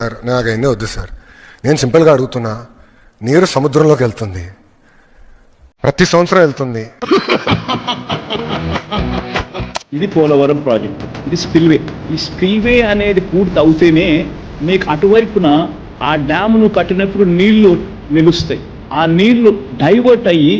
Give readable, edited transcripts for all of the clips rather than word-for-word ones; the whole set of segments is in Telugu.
సార్ నాకు అవన్నీ వద్దు సార్. నేను సింపుల్గా అడుగుతున్నా, నీరు సముద్రంలోకి వెళ్తుంది, ప్రతి సంవత్సరం వెళ్తుంది. ఇది పోలవరం ప్రాజెక్ట్, ఇది స్పిల్వే. ఈ స్పిల్వే అనేది పూర్తి అవుతేనే మీకు అటువైపున ఆ డ్యామ్ను కట్టినప్పుడు నీళ్లు నిలుస్తాయి. ఆ నీళ్లు డైవర్ట్ అయ్యి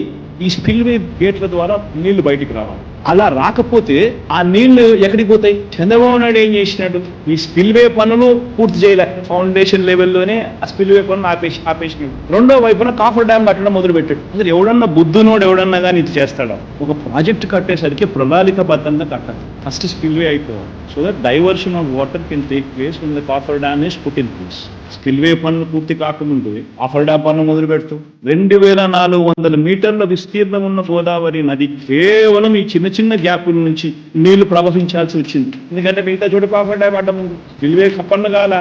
ఈ స్పిల్వే గేట్ల ద్వారా నీళ్లు బయటికి రావాలి. అలా రాకపోతే ఆ నీళ్లు ఎక్కడికి పోతాయి? చంద్రబాబు నాయుడు ఏం చేసినాడు, ఈ స్పిల్వే పనులు పూర్తి చేయలే, ఫౌండేషన్ లెవెల్లోనే ఆ స్పిల్వే పనులు ఆపేసినాడు. రెండో వైపున కాఫర్ డ్యామ్ కట్టడం మొదలు పెట్టాడు. అసలు ఎవడన్నా బుద్ధునోడు ఎవడన్నా కానీ ఇది చేస్తాడా? ఒక ప్రాజెక్ట్ కట్టేసరికి ప్రణాళికబద్ధంగా కట్టాలి. ఫస్ట్ స్పిల్వే అయిపోవాలి, so that diversion of water can take place when the coffer dam is put in place. Spillway పనులు పూర్తి కాకముందు కాఫర్ డ్యామ్ పనులు మొదలు పెడుతూ 2400 మీటర్ల విస్తీర్ణం ఉన్న గోదావరి నది కేవలం ఈ చిన్న చిన్న గ్యాపుల నుంచి నీళ్లు ప్రవహించాల్సి వచ్చింది. ఎందుకంటే మిగతా చోట కాఫర్ డ్యామ్ అడ్డం ఉంది, స్పిల్వే కప్పన్న కాల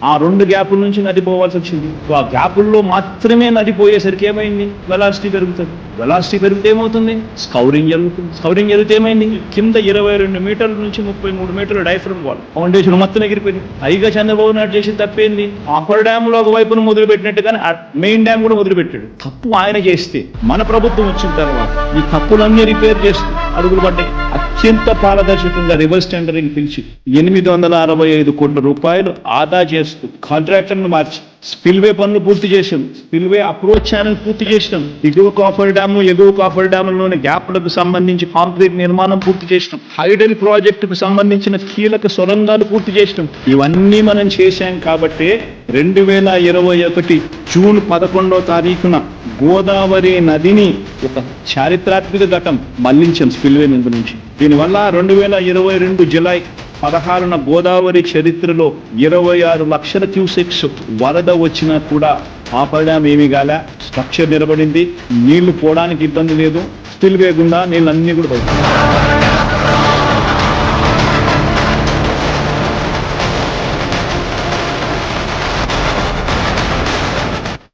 ఆ 2 గ్యాపుల నుంచి నది పోవాల్సి వచ్చింది. ఆ గ్యాపుల్లో మాత్రమే నది పోయేసరికి ఏమైంది? వెలాసిటీ పెరుగుతుంది. వెలాసిటీ పెరిగితే ఏమవుతుంది? స్కౌరింగ్ జరుగుతుంది. స్కౌరింగ్ జరిగితే ఏమైంది? కింద 22 మీటర్ల నుంచి 33 మీటర్ల డైఫ్రమ్ వాల్ ఫౌండేషన్ మొత్తం ఎగిరిపోయింది. పైగా చంద్రబాబు నాయుడు చేసి తప్పేంది? అప్పర్ డ్యామ్ లో ఒక వైపును మొదలు పెట్టినట్టుగానే మెయిన్ డ్యామ్ కూడా మొదలుపెట్టాడు. తప్పు ఆయన చేస్తే మన ప్రభుత్వం వచ్చిన తర్వాత ఈ తప్పులన్నీ రిపేర్ చేస్తూ అడుగులు పడ్డాయి. అత్యంత పారదర్శకంగా రివర్స్ టెండరింగ్ పిలిచి 865 కోట్ల రూపాయలు ఆదా చేస్తూ కాంట్రాక్టర్ను మార్చి స్పిల్వే పనులు పూర్తి చేసాం. స్పిల్వే అప్రోచ్ ఛానల్ పూర్తి చేసినాం. దిగువ కాఫర్ డ్యామ్, ఎగువ కాఫర్ డ్యామ్లోని గ్యాప్లకు సంబంధించి కాంక్రీట్ నిర్మాణం పూర్తి చేసినాం. హైడల్ ప్రాజెక్టుకు సంబంధించిన కీలక సొరంగాలు పూర్తి చేసినాం. ఇవన్నీ మనం చేశాం కాబట్టి 2021 జూన్ 11వ తారీఖున గోదావరి నదిని ఒక చారిత్రాత్మక ఘటం మళ్లించాం స్పిల్వే మీద నుంచి. దీనివల్ల 2022 జూలై 16న గోదావరి చరిత్రలో 26 లక్షల క్యూసెక్స్ వరద వచ్చినా కూడా కాఫర్ డ్యామ్ ఏమీ కాలే, స్ట్రక్చర్ నిలబడింది, నీళ్లు పోవడానికి ఇబ్బంది లేదు, స్పిల్వే గుండా నీళ్ళన్నీ కూడా బయట.